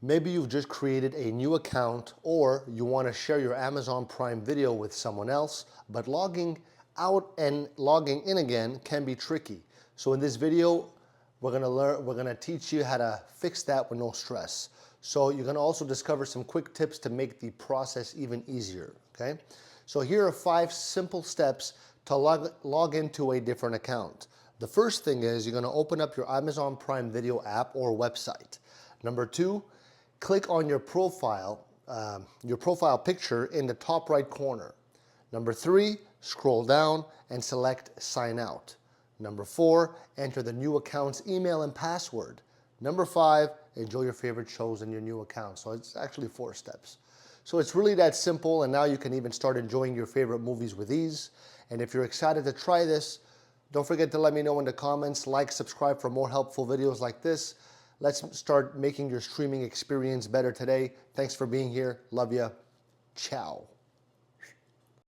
Maybe you've just created a new account or you want to share your Amazon Prime Video with someone else, but logging out and logging in again can be tricky. So in this video, we're gonna teach you how to fix that with no stress. So you're gonna also discover some quick tips to make the process even easier, okay? So here are 5 simple steps to log into a different account. The first thing is you're gonna open up your Amazon Prime Video app or website. Number 2, click on your profile picture in the top right corner. Number 3, scroll down and select Sign Out. Number 4, enter the new account's email and password. Number 5, enjoy your favorite shows in your new account. So it's actually 4 steps. So it's really that simple, and now you can even start enjoying your favorite movies with ease. And if you're excited to try this, don't forget to let me know in the comments, like, subscribe for more helpful videos like this. Let's start making your streaming experience better today. Thanks for being here. Love ya. Ciao.